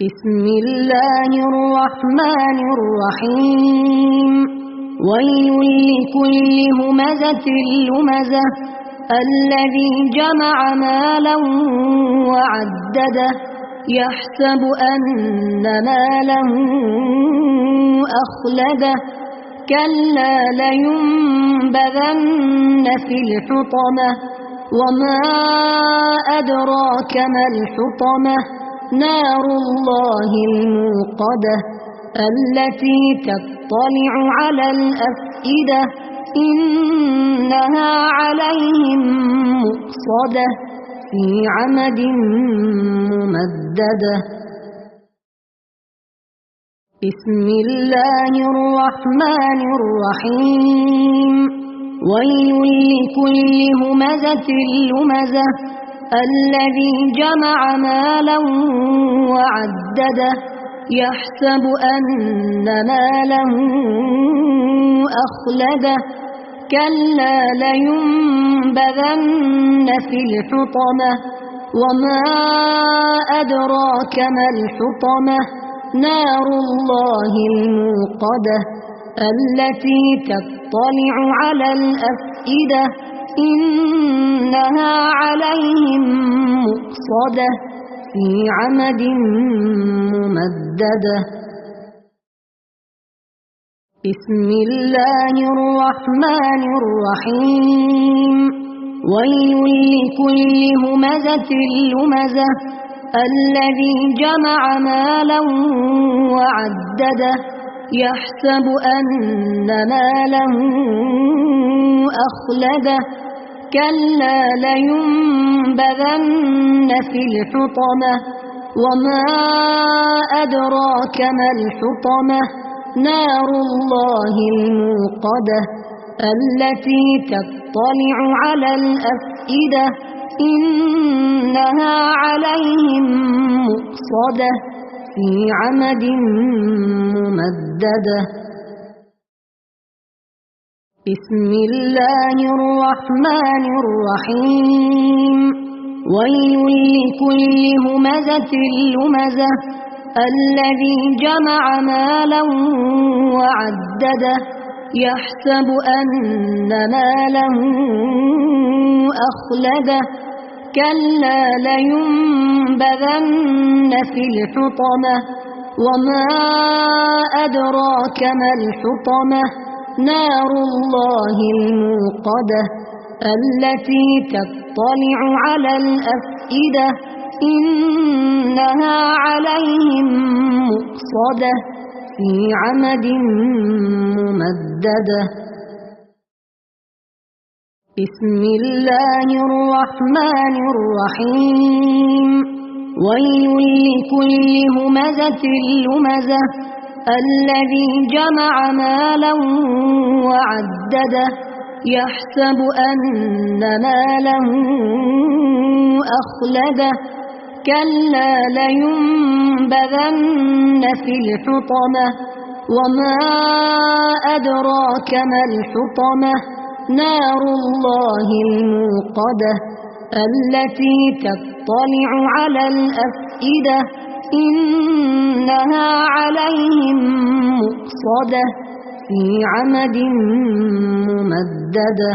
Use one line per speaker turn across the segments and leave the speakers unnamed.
بسم الله الرحمن الرحيم ويل لكل همزة لمزة الذي جمع مالا وعدده يحسب أن ماله أخلده كلا لينبذن في الحطمة وما أدراك ما الحطمة نار الله الموقدة التي تطلع على الأفئدة إنها عليهم مؤصدة في عمد ممددة بسم الله الرحمن الرحيم ويل لكل همزة لمزة الذي جمع مالا وعدده يحسب أن ماله أخلده كلا لينبذن في الحطمة وما أدراك ما الحطمة نار الله الموقدة التي تطلع على الأفئدة إنها عليهم مؤصدة في عمد ممددة بسم الله الرحمن الرحيم ويل لكل همزة لمزة الذي جمع مالا وعدده يحسب أن ماله أخلده كلا لينبذن في الحطمة وما أدراك ما الحطمة نار الله الموقدة التي تطلع على الأفئدة إنها عليهم مؤصدة في عمد ممددة بسم الله الرحمن الرحيم ويل لكل همزة لمزة الذي جمع مالا وعدده يحسب أن ماله أخلده كلا لينبذن في الحطمة وما أدراك ما الحطمة نار الله الموقدة التي تطلع على الأفئدة إنها عليهم مؤصدة في عمد ممددة بسم الله الرحمن الرحيم ويل لكل همزة لمزة الذي جمع مالا وعدده يحسب أن ماله أخلده كلا لينبذن في الحطمة وما أدراك ما الحطمة نار الله الموقدة التي تطلع على الأفئدة إنها عليهم مؤصدة في عمد ممددة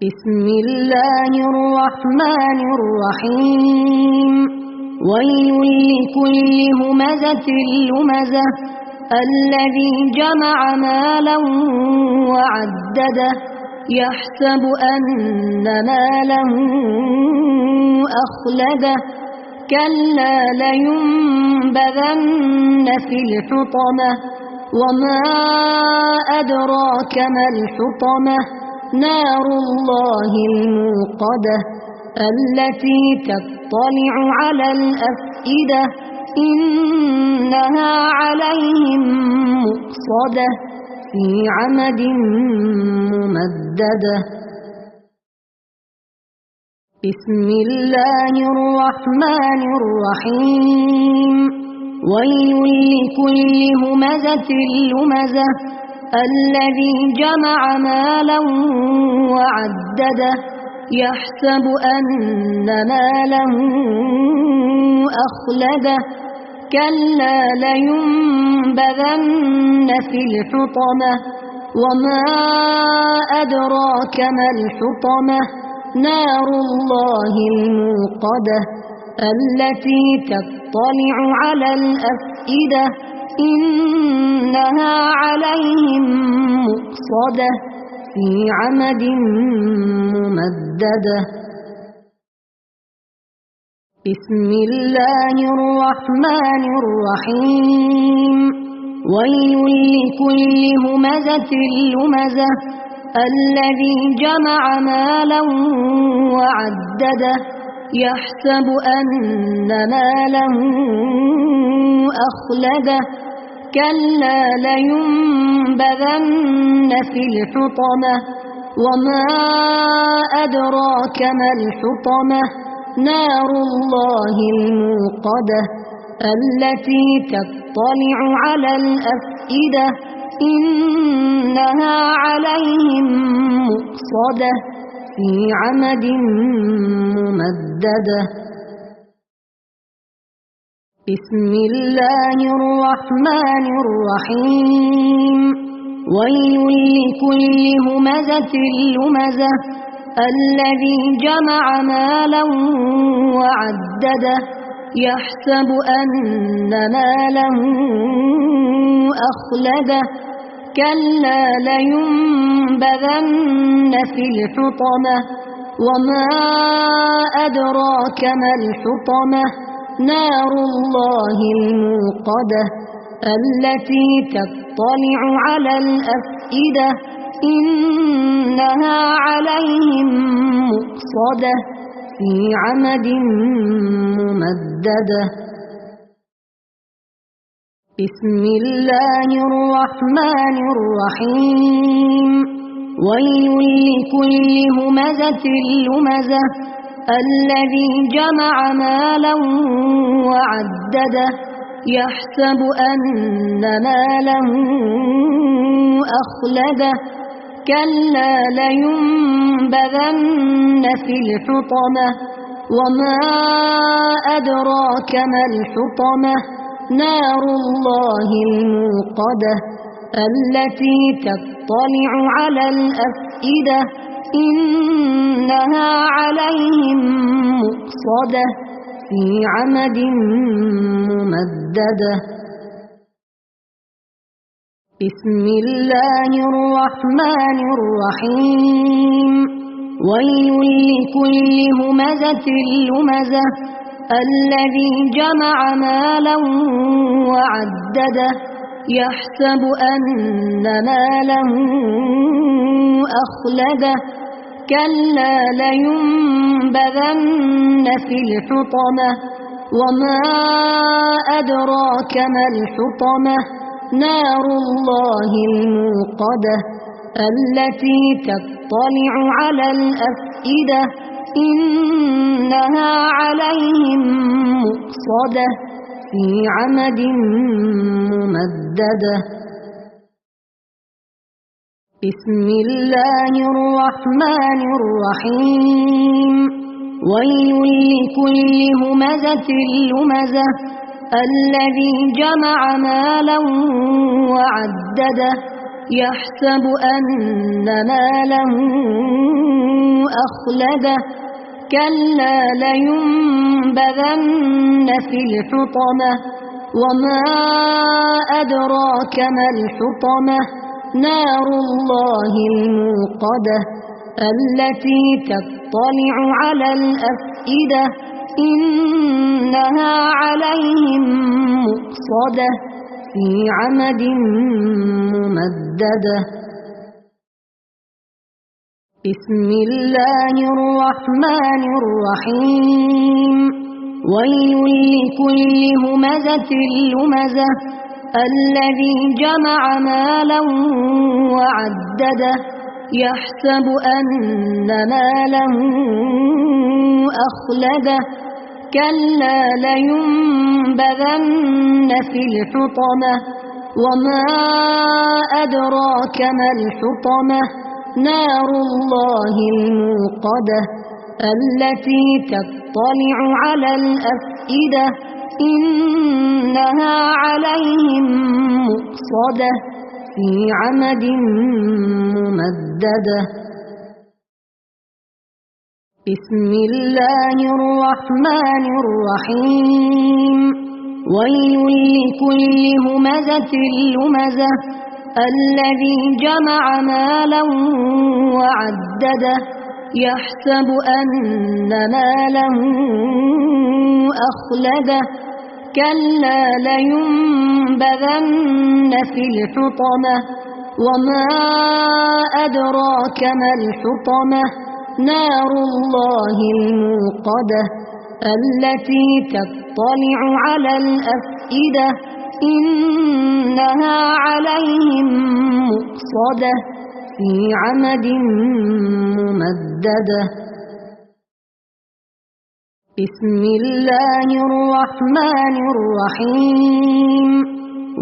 بسم الله الرحمن الرحيم ويل لكل همزة لمزة الذي جمع مالا وعدده يحسب أن ماله أخلده كلا لينبذن في الحطمة وما أدراك ما الحطمة نار الله الموقدة التي تطلع على الأفئدة إنها عليهم مؤصدة في عمد ممددة بسم الله الرحمن الرحيم ويل لكل همزة لمزة الذي جمع مالا وعدده يحسب أن ماله أخلده كلا لينبذن في الحطمة وما أدراك ما الحطمة نار الله الموقدة التي تطلع على الأفئدة إنها عليهم مؤصدة في عمد ممددة. بسم الله الرحمن الرحيم ويل لكل همزة لمزة الذي جمع مالا وعدده يحسب أن ماله أخلده كلا لينبذن في الحطمة وما أدراك ما الحطمة نار الله الموقدة التي تطلع على الأفئدة إنها عليهم مؤصدة في عمد ممددة. بسم الله الرحمن الرحيم ويل لكل همزة لمزة الذي جمع مالا وعدده يحسب أن ماله أخلده كلا لينبذن في الحطمة وما أدراك ما الحطمة نار الله الموقدة التي تطلع على الأفئدة إنها عليهم مؤصدة في عمد ممددة. بسم الله الرحمن الرحيم ويل لكل همزة لمزة الذي جمع مالا وعدده يحسب أن ماله أخلده كلا لينبذن في الحطمة وما أدراك ما الحطمة نار الله الموقدة التي تطلع على الأفئدة إنها عليهم مؤصدة في عمد ممددة. بسم الله الرحمن الرحيم ويل لكل همزة لمزة الذي جمع مالا وعدده يحسب أن ماله أخلده كلا لينبذن في الحطمة وما أدراك ما الحطمة نار الله الموقدة التي تطلع على الأفئدة إنها عليهم مؤصدة في عمد ممددة. بسم الله الرحمن الرحيم ويل لكل همزة لمزة الذي جمع مالا وعدده يحسب أن ماله أخلده كلا لينبذن في الحطمة وما أدراك ما الحطمة نار الله الموقدة التي تطلع على الأفئدة إنها عليهم مؤصدة في عمد ممددة. بسم الله الرحمن الرحيم ويل لكل همزة لمزة الذي جمع مالا وعدده يحسب أن ماله أخلده كلا لينبذن في الحطمة وما أدراك ما الحطمة نار الله الموقدة التي تطلع على الأفئدة إنها عليهم مؤصدة في عمد ممددة. بسم الله الرحمن الرحيم. ويل لكل همزة لمزة الذي جمع مالا وعدده يحسب أن ماله أخلده كلا لينبذن في الحطمة وما أدراك ما الحطمة نار الله الموقدة التي تطلع على الأفئدة إنها عليهم مؤصدة في عمد ممددة. بسم الله الرحمن الرحيم.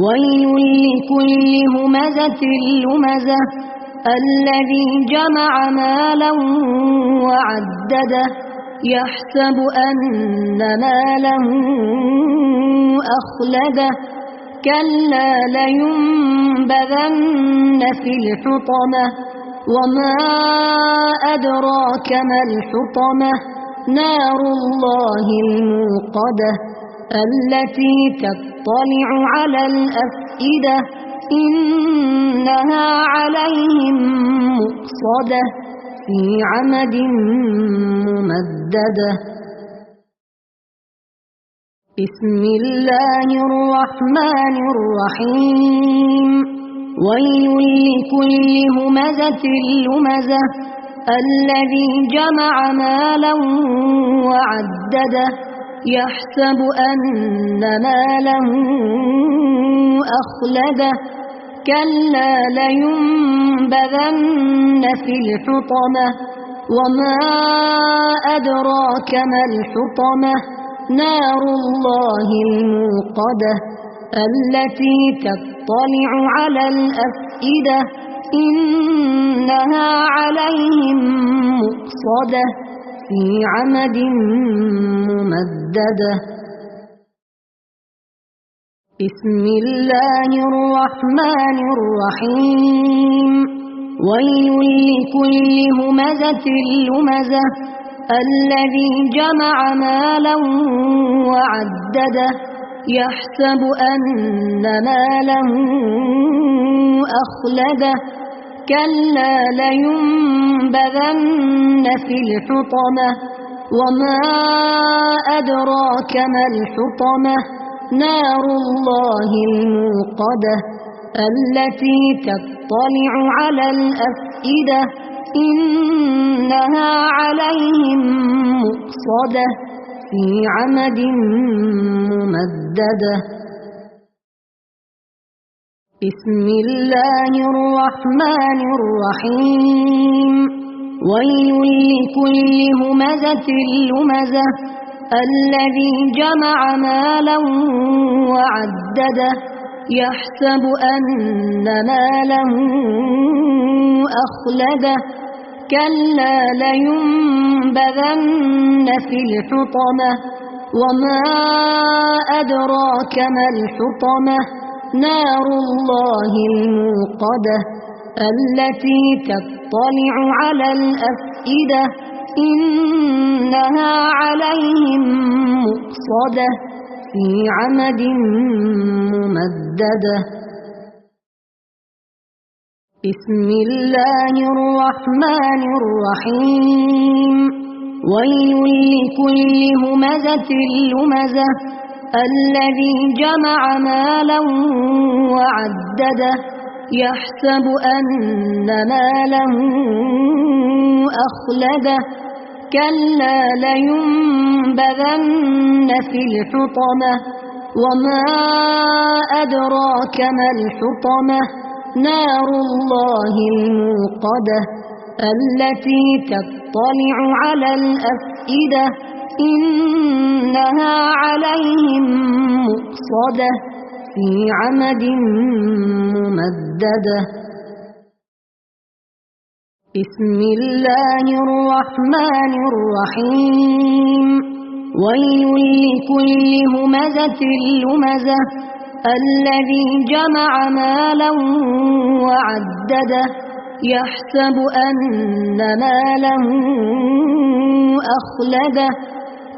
ويل لكل همزة لمزة الذي جمع مالا وعدده يحسب أن ماله أخلده كلا لينبذن في الحطمة وما أدراك ما الحطمة نار الله الموقدة التي تطلع على الأفئدة إنها عليهم مؤصدة في عمد ممددة. بسم الله الرحمن الرحيم. ويل لكل همزة لمزة الذي جمع مالا وعدده يحسب أن ماله أخلده كلا لينبذن في الحطمة وما أدراك ما الحطمة نار الله الموقدة التي تطلع على الأفئدة إنها عليهم مؤصدة في عمد ممددة. بسم الله الرحمن الرحيم. ويل لكل همزة لمزة الذي جمع مالا وعدده يحسب أن ماله أخلده كلا لينبذن في الحطمة وما أدراك ما الحطمة نار الله الموقدة التي تطلع على الأفئدة إنها عليهم مؤصدة في عمد ممددة. بسم الله الرحمن الرحيم. ويل لكل همزة لمزة الذي جمع مالا وعدده يحسب أن ماله أخلده كلا لينبذن في الحطمة وما أدراك ما الحطمة نار الله الموقدة التي تطلع على الأفئدة إنها عليهم مؤصدة في عمد ممددة. بسم الله الرحمن الرحيم. ويل لكل همزة لمزة الذي جمع مالا وعدده يحسب أن ماله أخلده كلا لينبذن في الحطمة وما أدراك ما الحطمة نار الله الموقدة التي تطلع على الأفئدة إنها عليهم مؤصدة في عمد ممددة. بسم الله الرحمن الرحيم. ويل لكل همزة لمزة الذي جمع مالا وعدده يحسب أن ماله أخلده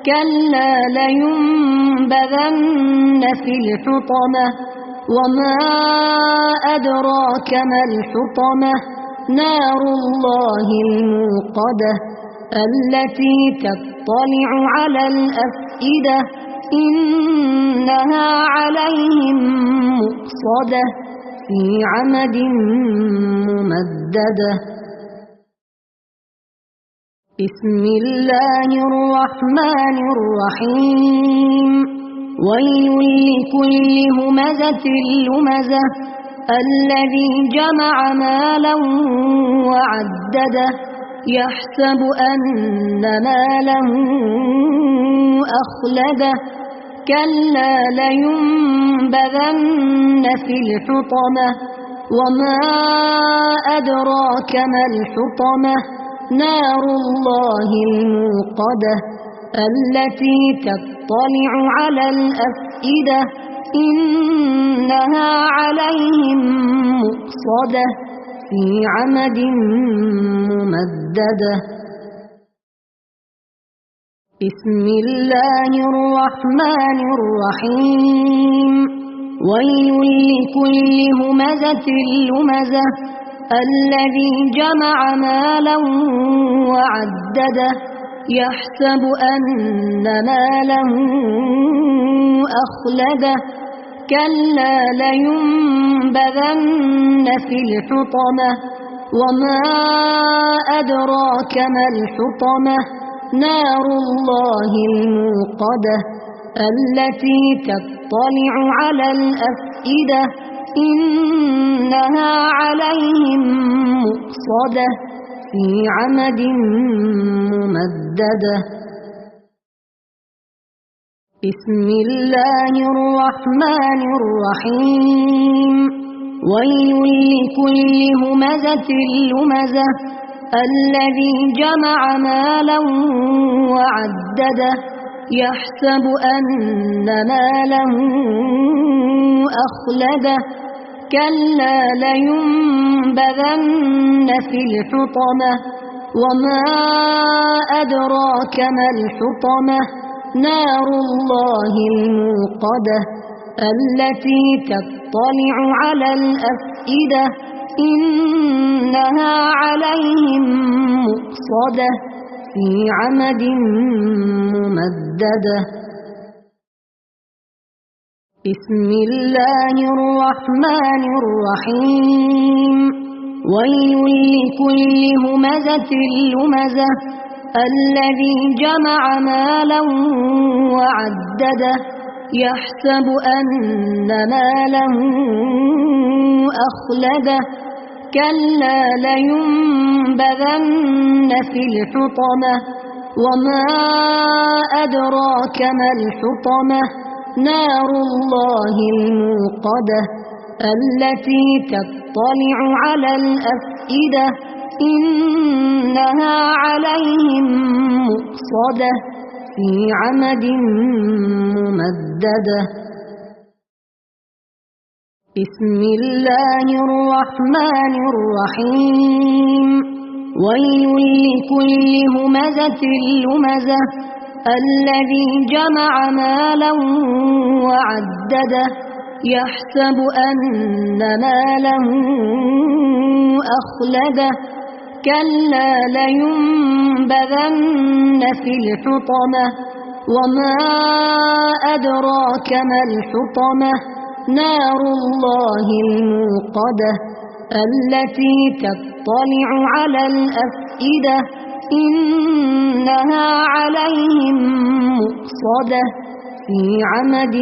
كلا لينبذن في الحطمة وما أدراك ما الحطمة نار الله الموقدة التي تطلع على الأفئدة إنها عليهم مؤصدة في عمد ممددة. بسم الله الرحمن الرحيم ويل لكل همزة لمزة الذي جمع مالا وعدده يحسب أن ماله أخلده كلا لينبذن في الحطمة وما أدراك ما الحطمة نار الله الموقدة التي تطلع على الأفئدة إنها عليهم مؤصدة في عمد ممددة. بسم الله الرحمن الرحيم ويل لكل همزة لمزة الذي جمع مالا وعدده يحسب أن ماله أخلده كلا لينبذن في الحطمة وما أدراك ما الحطمة نار الله الموقدة التي تطلع على الأفئدة إنها عليهم مؤصدة في عمد ممددة. بسم الله الرحمن الرحيم ويل لكل همزة لمزة الذي جمع مالا وعدده يحسب أن ماله أخلده كلا لينبذن في الحطمة وما أدراك ما الحطمة نار الله الموقدة التي تطلع على الأفئدة إنها عليهم مؤصدة في عمد ممددة. بسم الله الرحمن الرحيم ويل لكل همزة لمزة الذي جمع مالا وعدده يحسب أن ماله أخلده كلا لينبذن في الحطمة وما أدراك ما الحطمة نار الله الموقدة التي تطلع على الأفئدة إنها عليهم مؤصدة في عمد ممددة. بسم الله الرحمن الرحيم ويل لكل همزة لمزة الذي جمع مالا وعدده يحسب أن ماله أخلده كلا لينبذن في الحطمة وما أدراك ما الحطمة نار الله الموقدة التي تطلع على الأفئدة إنها عليهم مؤصدة في عمد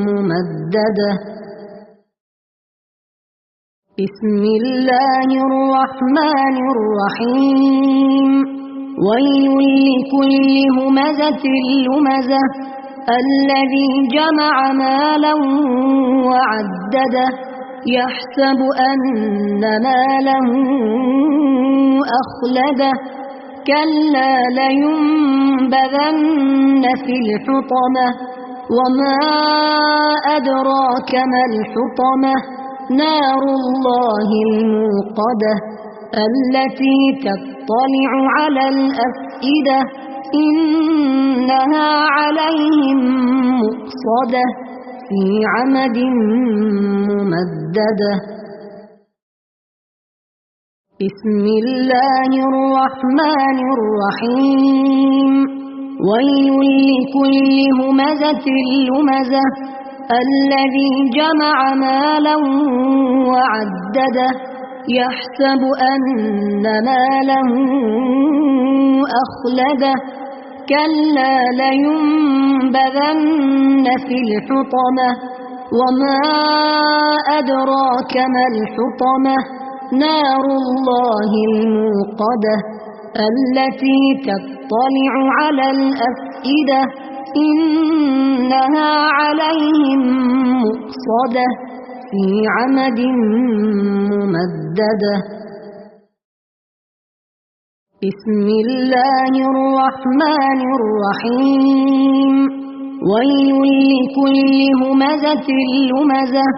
ممددة. بسم الله الرحمن الرحيم ويل لكل همزة لمزة الذي جمع مالا وعدده يحسب أن ماله أخلده كلا لينبذن لينبذن في الحطمة وما أدراك ما الحطمة نار الله الموقدة التي تطلع على الأفئدة إنها عليهم مؤصدة في عمد ممددة بسم الله الرحمن الرحيم ويل لكل همزة لمزة الذي جمع مالا وعدده يحسب أن ماله أخلده كلا لينبذن في الحطمة وما أدراك ما الحطمة نار الله الموقدة التي تطلع على الأفئدة إنها عليهم مؤصدة في عمد ممددة بسم الله الرحمن الرحيم ويل لكل همزة لمزة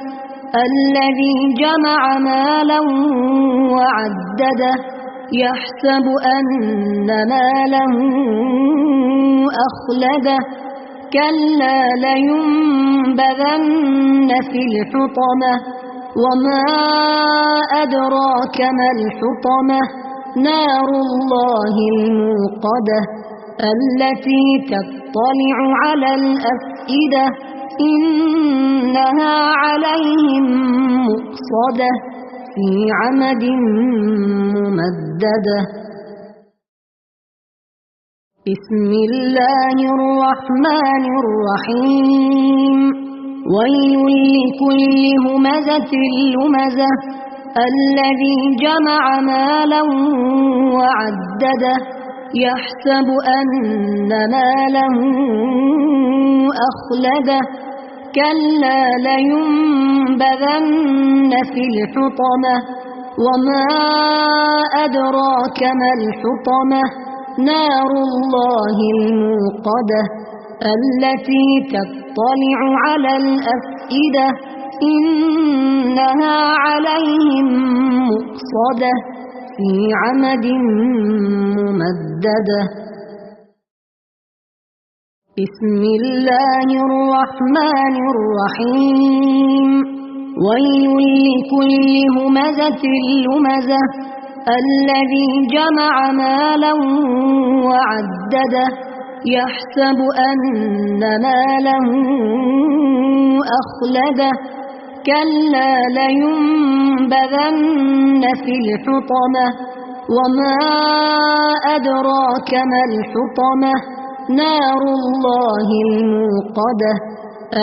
الذي جمع مالا وعدده يحسب أن ماله أخلده كلا لينبذن في الحطمة وما أدراك ما الحطمة نار الله الموقدة التي تطلع على الأفئدة إنها عليهم مؤصدة في عمد ممددة بسم الله الرحمن الرحيم ويل لكل همزة لمزة الذي جمع مالا وعدده يحسب أن ماله أخلده كلا لينبذن في الحطمة وما أدراك ما الحطمة نار الله الموقدة التي تطلع على الأفئدة إنها عليهم مؤصدة في عمد ممددة بسم الله الرحمن الرحيم ويل لكل همزة لمزة الذي جمع مالا وعدده يحسب أن ماله أخلده كلا لينبذن في الحطمة وما أدراك ما الحطمة نار الله الموقدة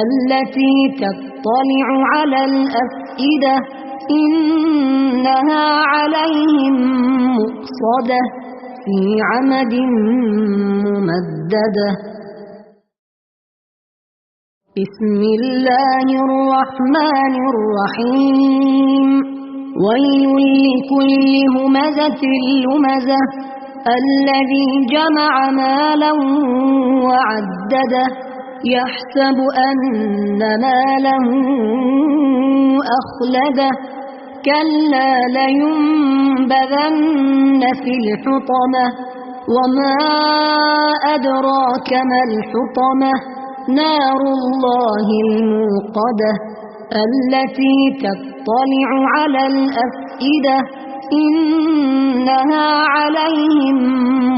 التي تطلع على الأفئدة إنها عليهم مؤصدة في عمد ممددة بسم الله الرحمن الرحيم ويل لكل همزة لمزة الذي جمع مالا وعدده يحسب أن ماله أخلده كلا لينبذن في الحطمة وما أدراك ما الحطمة نار الله الموقدة التي تطلع على الأفئدة إنها عليهم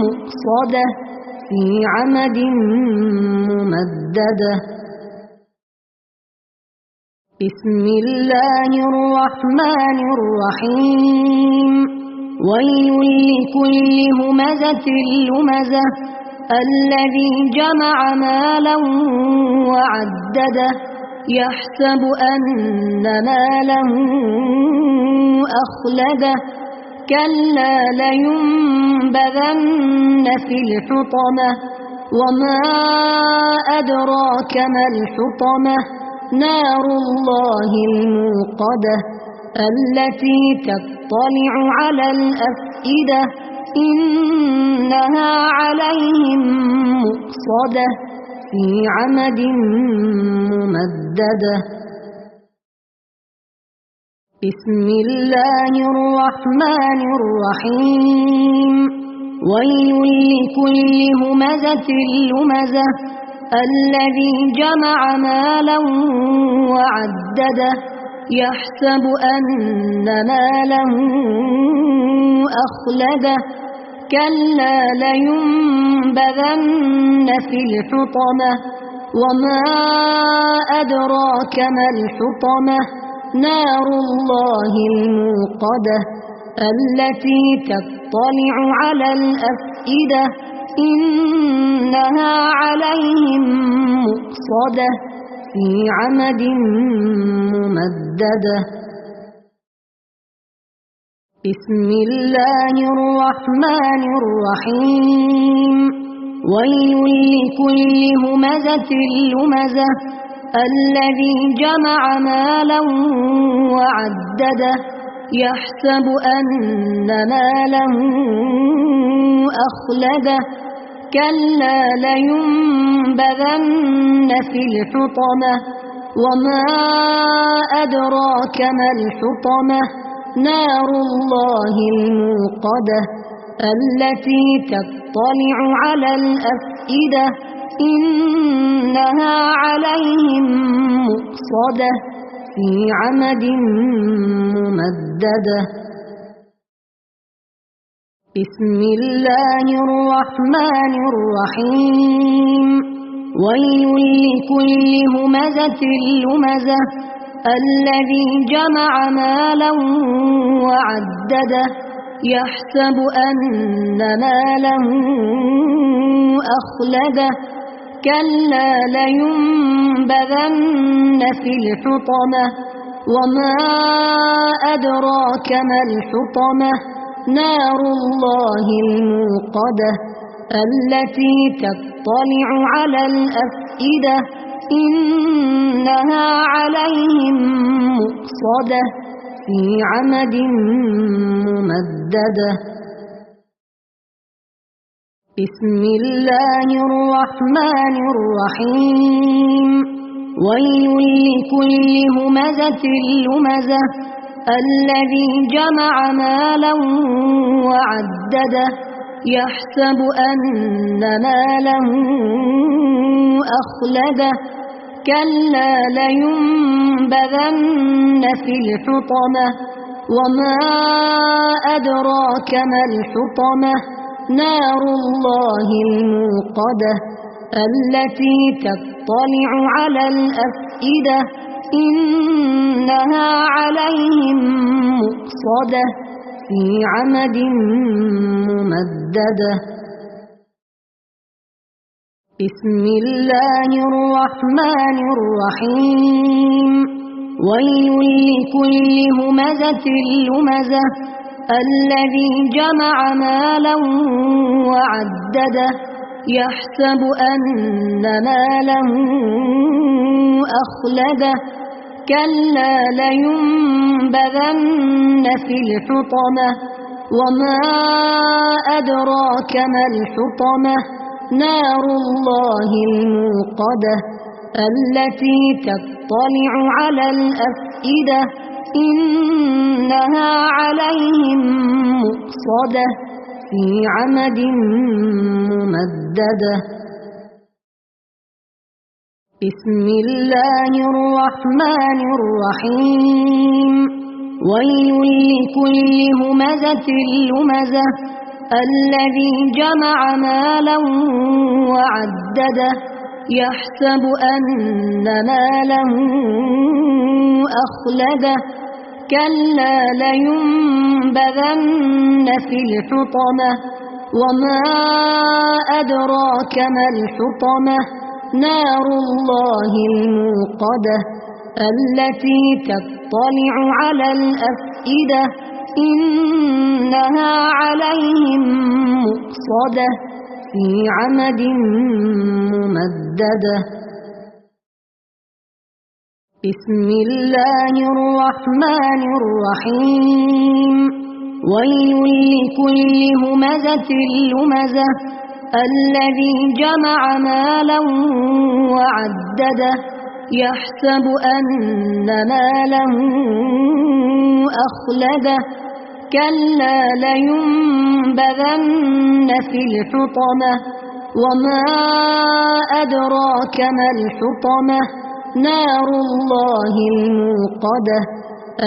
مؤصدة في عمد ممددة بسم الله الرحمن الرحيم ويل لكل همزة لمزة الذي جمع مالا وعدده يحسب أن ماله أخلده كلا لينبذن في الحطمة وما أدراك ما الحطمة نار الله الموقدة التي تطلع على الأفئدة إنها عليهم مؤصدة في عمد ممددة. بسم الله الرحمن الرحيم. ويل لكل همزة لمزة الذي جمع مالا وعدده يحسب أن ماله أخلده كلا لينبذن في الحطمة وما أدراك ما الحطمة نار الله الموقدة التي تطلع على الأفئدة إنها عليهم مؤصدة في عمد ممددة. بسم الله الرحمن الرحيم. ويل لكل همزة لمزة الذي جمع مالا وعدده يحسب أن ماله أخلده كلا لينبذن في الحطمة وما أدراك ما الحطمة نار الله الموقدة التي تطلع على الأفئدة إنها عليهم مؤصدة في عمد ممددة. بسم الله الرحمن الرحيم. ويل لكل همزة لمزة الذي جمع مالا وعدده يحسب أن ماله أخلده كلا لينبذن في الحطمة وما أدراك ما الحطمة نار الله الموقدة التي تطلع على الأفئدة إنها عليهم مؤصدة في عمد ممددة. بسم الله الرحمن الرحيم. ويل لكل همزة لمزة الذي جمع مالا وعدده يحسب أن ماله أخلده كلا لينبذن في الحطمة وما أدراك ما الحطمة نار الله الموقدة التي تطلع على الأفئدة إنها عليهم مؤصدة في عمد ممددة. بسم الله الرحمن الرحيم. ويل لكل همزة لمزة الذي جمع مالا وعدده يحسب أن ماله أخلده كلا لينبذن في الحطمة وما أدراك ما الحطمة نار الله الموقدة التي تطلع على الأفئدة إنها عليهم مؤصدة في عمد ممددة. بسم الله الرحمن الرحيم. ويل لكل همزة لمزة الذي جمع مالا وعدده يحسب أن ماله أخلده كلا لينبذن في الحطمة وما أدراك ما الحطمة نار الله الموقدة التي تطلع على الأفئدة إنها عليهم مؤصدة في عمد ممددة. بسم الله الرحمن الرحيم. ويل لكل همزة لمزة الذي جمع مالا وعدده يحسب أن ماله أخلده كلا لينبذن في الحطمة وما أدراك ما الحطمة نار الله الموقدة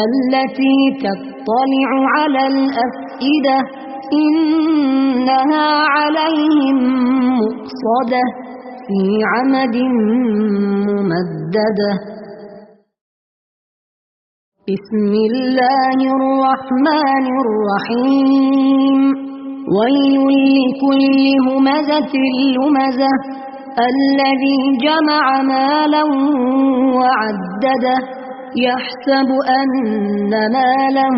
التي تطلع على الأفئدة إنها عليهم مؤصدة في عمد ممددة. بسم الله الرحمن الرحيم ويل لكل همزة لمزة الذي جمع مالا وعدده يحسب أن ماله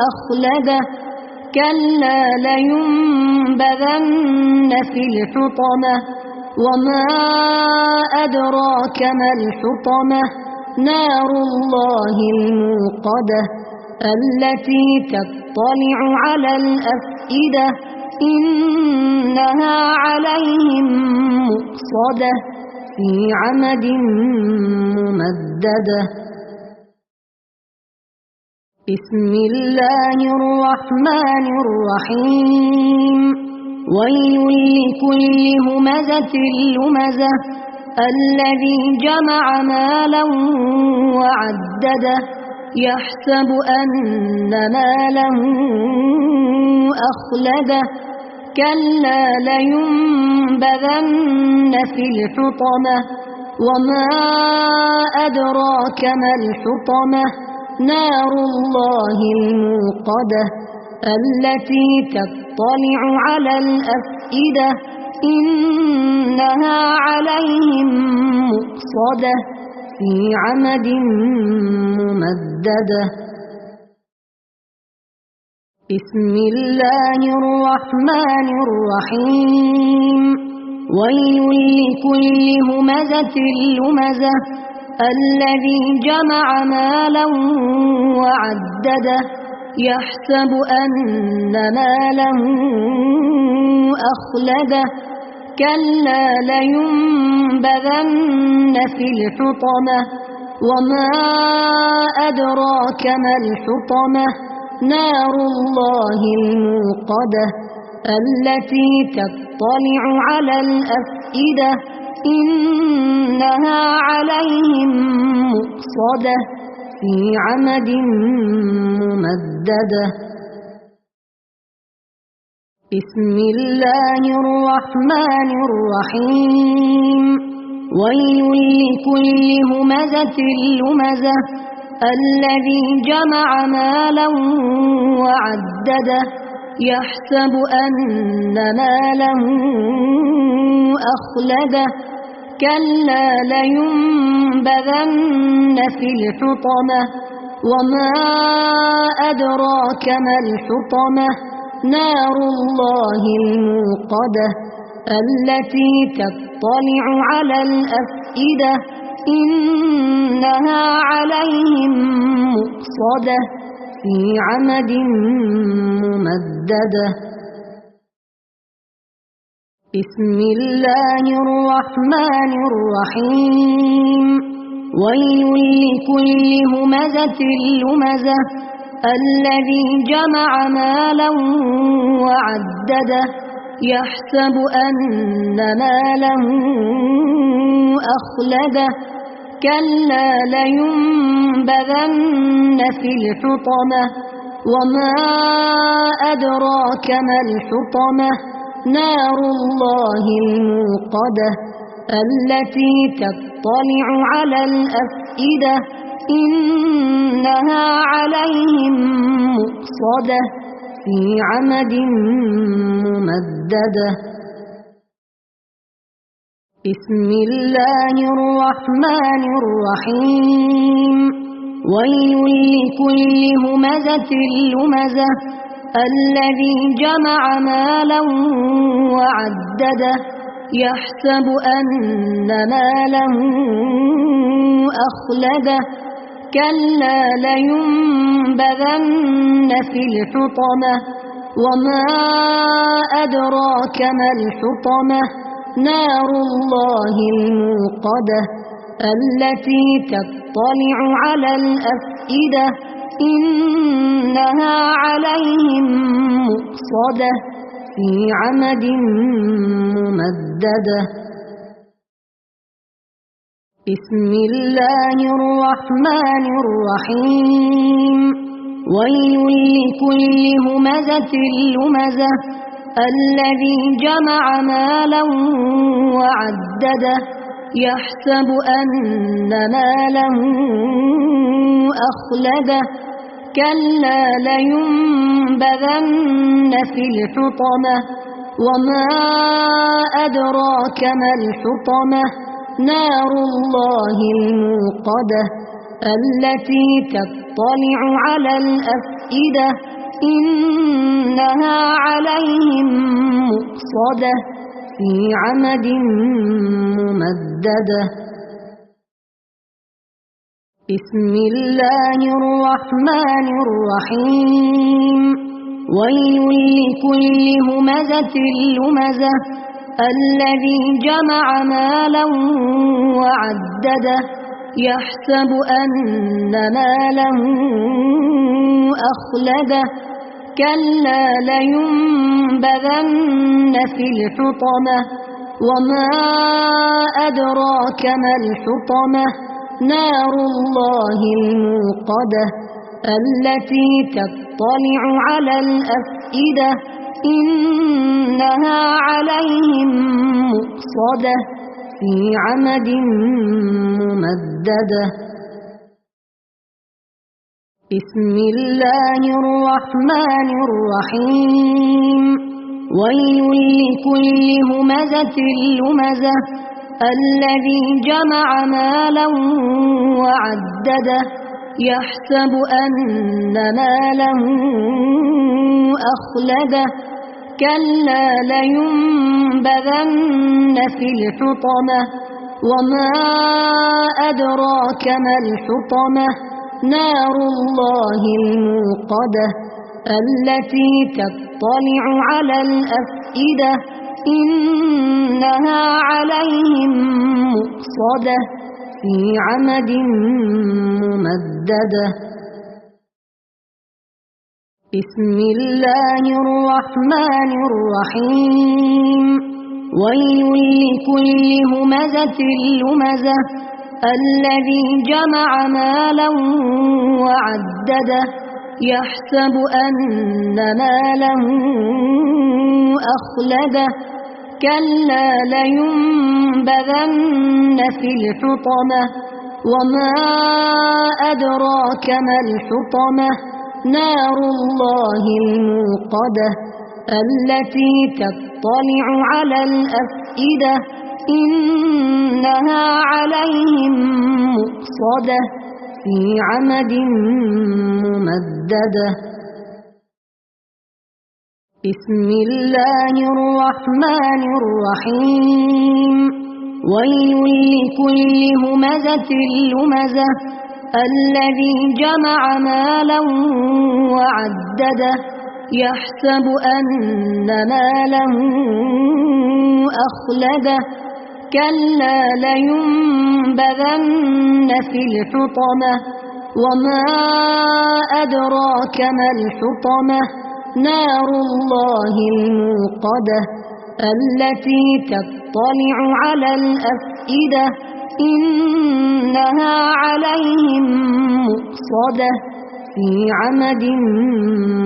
أخلده كلا لينبذن في الحطمة وما أدراك ما الحطمة نار الله الموقدة التي تطلع على الأفئدة إنها عليهم مؤصدة في عمد ممددة. بسم الله الرحمن الرحيم ويل لكل همزة لمزة الذي جمع مالا وعدده يحسب أن ماله أخلده كلا لينبذن في الحطمة وما أدراك ما الحطمة نار الله الموقدة التي تطلع على الأفئدة إنها عليهم مؤصدة في عمد ممددة. بسم الله الرحمن الرحيم ويل لكل همزة لمزة الذي جمع مالا وعدده يحسب أن ماله أخلده كلا لينبذن في الحطمة وما أدراك ما الحطمة نار الله الموقدة التي تطلع على الأفئدة إنها عليهم مؤصدة في عمد ممددة. بسم الله الرحمن الرحيم ويل لكل همزة لمزة الذي جمع مالا وعدده يحسب أن ماله أخلده كلا لينبذن في الحطمة وما أدراك ما الحطمة نار الله الموقدة التي تطلع على الأفئدة إنها عليهم مؤصدة في عمد ممددة. بسم الله الرحمن الرحيم ويل لكل همزة لمزة الذي جمع مالا وعدده يحسب أن ماله أخلده كلا لينبذن في الحطمة وما أدراك ما الحطمة نار الله الموقدة التي تطلع على الأفئدة إنها عليهم مؤصدة في عمد ممددة. بسم الله الرحمن الرحيم ويل لكل همزة لمزة الذي جمع مالا وعدده يحسب أن ماله أخلده كلا لينبذن في الحطمة وما أدراك ما الحطمة نار الله الموقدة التي تطلع على الأفئدة إنها عليهم مؤصدة في عمد ممددة. بسم الله الرحمن الرحيم ويل لكل همزة لمزة الذي جمع مالا وعدده يحسب أن ماله أخلده كلا لينبذن في الحطمة وما أدراك ما الحطمة نار الله الموقدة التي تطلع على الأفئدة إنها عليهم مؤصدة في عمد ممددة. بسم الله الرحمن الرحيم ويل لكل همزة لمزة الذي جمع مالا وعدده يحسب أن ماله أخلده كلا لينبذن في الحطمة وما أدراك ما الحطمة نار الله الموقدة التي تطلع على الأفئدة إنها عليهم مؤصدة في عمد ممددة. بسم الله الرحمن الرحيم ويل لكل همزة لمزة الذي جمع مالا وعدده يحسب أن ماله أخلده كلا لينبذن في الحطمة وما أدراك ما الحطمة نار الله الموقدة التي تطلع على الأفئدة إنها عليهم مؤصدة في عمد ممددة. بسم الله الرحمن الرحيم ويل لكل همزة لمزة الذي جمع مالا وعدده يحسب أن ماله أخلده كلا لينبذن في الحطمة وما أدراك ما الحطمة نار الله الموقدة التي تطلع على الأفئدة إنها عليهم مؤصدة في عمد ممددة. بسم الله الرحمن الرحيم ويل لكل همزة لمزة الذي جمع مالا وعدده يحسب أن ماله أخلده كلا لينبذن في الحطمة وما أدراك ما الحطمة نار الله الموقدة التي تطلع على الأفئدة إنها عليهم مؤصدة في عمد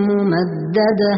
ممددة.